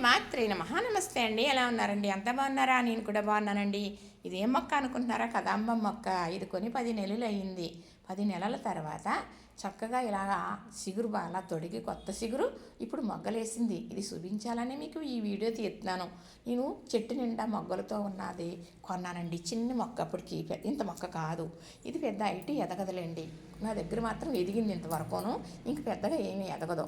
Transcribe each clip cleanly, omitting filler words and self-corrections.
శ్రీమాత్రే నమః. నమస్తే అండి. ఎలా ఉన్నారండి? అంత బాగున్నారా? నేను కూడా బాగున్నానండి. ఇదేం మొక్క అనుకుంటున్నారా? కదంబం మొక్క. ఇది కొని 10 నెలలు అయ్యింది. 10 నెలల తర్వాత చక్కగా ఇలాగా చిగురు బాగా తొడిగి కొత్త చిగురు ఇప్పుడు మొగ్గలేసింది. ఇది చూపించాలని మీకు ఈ వీడియో తీస్తున్నాను. నేను చెట్టు నిండా మొగ్గలతో ఉన్నది కొన్నానండి. చిన్న మొక్క, అప్పటికి ఇంత మొక్క కాదు. ఇది పెద్ద ఐటీ ఎదగదులేండి. నా దగ్గర మాత్రం ఎదిగింది ఇంతవరకును, ఇంక పెద్దగా ఏమీ ఎదగదు.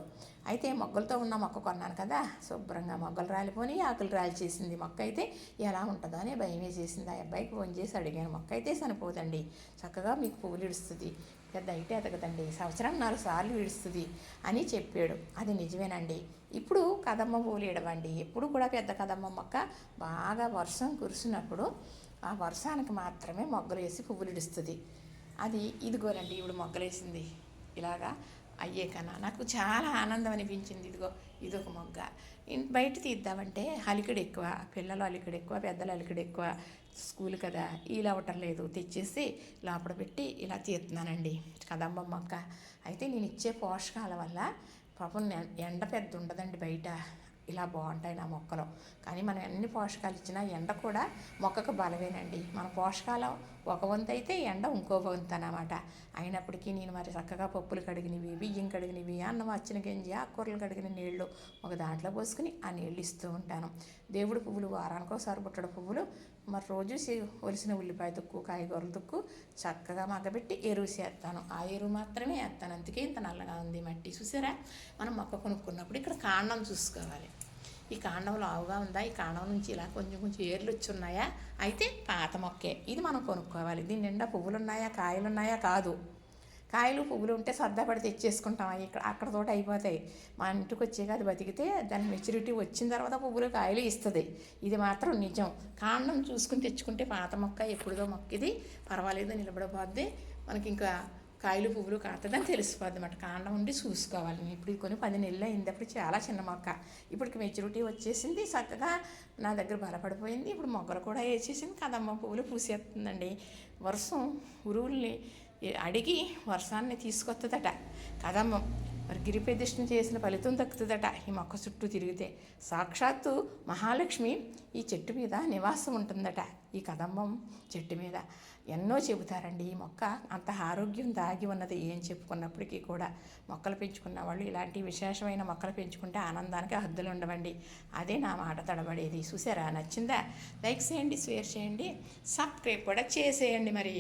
అయితే మొగ్గలతో ఉన్న మొక్క కొన్నాను కదా, శుభ్రంగా మొగ్గలు రాలిపోయి ఆకులు రాల్చేసింది. మొక్క అయితే ఎలా ఉంటుందో అని భయం వేసేసింది. ఆ అబ్బాయికి ఫోన్ చేసి అడిగాను. మొక్క అయితే చనిపోదండి, చక్కగా మీకు పువ్వులు ఇడుస్తుంది, పెద్ద అయితే ఎదగదండి, సంవత్సరం 4 సార్లు విడుస్తుంది అని చెప్పాడు. అది నిజమేనండి. ఇప్పుడు కదమ్మ పువ్వులు ఇడవండి. ఎప్పుడు కూడా పెద్ద కదమ్మ మొక్క బాగా వర్షం కురిసినప్పుడు ఆ వర్షానికి మాత్రమే మొగ్గలు వేసి పువ్వులు ఇడుస్తుంది. అది ఇదిగోనండి, ఇప్పుడు మొగ్గలేసింది. ఇలాగా అయ్యే కన్నా నాకు చాలా ఆనందం అనిపించింది. ఇదొక మొగ్గ. బయట తీద్దామంటే అలికిడి ఎక్కువ, పిల్లలు అలికిడి ఎక్కువ, పెద్దలు అలికిడి ఎక్కువ. స్కూల్ కదా, ఇలా అవ్వటం లేదు. తెచ్చేసి లోపల పెట్టి ఇలా తీస్తున్నానండి కదంబం మొక్క. అయితే నేను ఇచ్చే పోషకాల వల్ల పాపం ఎండ పెద్ద ఉండదండి బయట. ఇలా బాగుంటాయి నా మొక్కలు. కానీ మనం ఎన్ని పోషకాలు ఇచ్చినా ఎండ కూడా మొక్కకు బలమేనండి. మన పోషకాలు ఒక వంతు అయితే ఎండ ఇంకో వంతు అన్నమాట. అయినప్పటికీ నేను మరి చక్కగా పప్పులు కడిగినవి, బియ్యం కడిగినవి, అన్నం వచ్చిన గంజి, ఆకుకూరలు కడిగిన నీళ్లు ఒక దాంట్లో పోసుకుని ఆ నీళ్ళు ఇస్తూ ఉంటాను. దేవుడి పువ్వులు వారానికి ఒకసారి పుట్టడు పువ్వులు మరి రోజు ఒలిసిన ఉల్లిపాయ తుక్కు, కాయగూరల తుక్కు చక్కగా మగ్గబెట్టి ఎరువు చేస్తాను. ఆ ఎరువు మాత్రమే వేస్తాను. అందుకే ఇంత నల్లగా ఉంది మట్టి. చూసారా, మనం మొక్క కొనుక్కున్నప్పుడు ఇక్కడ కాండం చూసుకోవాలి. ఈ కాండం లావుగా ఉందా, ఈ కాండం నుంచి ఇలా కొంచెం కొంచెం ఏర్లు వచ్చి ఉన్నాయా, అయితే పాత మొక్కే. ఇది మనం కొనుక్కోవాలి. దీని నిండా పువ్వులు ఉన్నాయా, కాయలు ఉన్నాయా, కాదు. కాయలు పువ్వులు ఉంటే సర్దాపడి తెచ్చేసుకుంటాం. ఇక్కడ అక్కడతోటి అయిపోతాయి. మా ఇంటికి వచ్చాక అది బతికితే దాని మెచ్యూరిటీ వచ్చిన తర్వాత పువ్వులు కాయలు ఇస్తుంది. ఇది మాత్రం నిజం. కాండం చూసుకుని తెచ్చుకుంటే పాత మొక్క, ఎప్పుడుదో మొక్క, ఇది పర్వాలేదు, నిలబడిపోద్ది. మనకి ఇంకా కాయలు పువ్వులు కాస్తుందని తెలిసిపోద్ది అన్నమాట. కాండం ఉండి చూసుకోవాలి. ఇప్పుడు ఇది కొని 10 నెలలు అయింది. అప్పుడు చాలా చిన్న మొక్క, ఇప్పటికి మెచ్యూరిటీ వచ్చేసింది. చక్కగా నా దగ్గర బలపడిపోయింది. ఇప్పుడు మొగ్గలు కూడా వేసేసింది. కదమ్మ పువ్వులు పూసేస్తుందండి. వర్షం ఉరువుల్ని అడిగి వర్షాన్ని తీసుకొస్తుందట కదమ్మం. మరి గిరి ప్రదక్షిణ చేసిన ఫలితం దక్కుతుందట ఈ మొక్క చుట్టూ తిరిగితే. సాక్షాత్తు మహాలక్ష్మి ఈ చెట్టు మీద నివాసం ఉంటుందట, ఈ కదంబం చెట్టు మీద. ఎన్నో చెబుతారండి. ఈ మొక్క అంత ఆరోగ్యం దాగి ఉన్నది ఏం చెప్పుకున్నప్పటికీ కూడా. మొక్కలు పెంచుకున్న వాళ్ళు ఇలాంటి విశేషమైన మొక్కలు పెంచుకుంటే ఆనందానికి హద్దులు ఉండవండి. అదే నా మాట తడబడేది. చూసారా, నచ్చిందా? లైక్ చేయండి, షేర్ చేయండి, సబ్స్క్రైబ్ కూడా చేసేయండి మరి.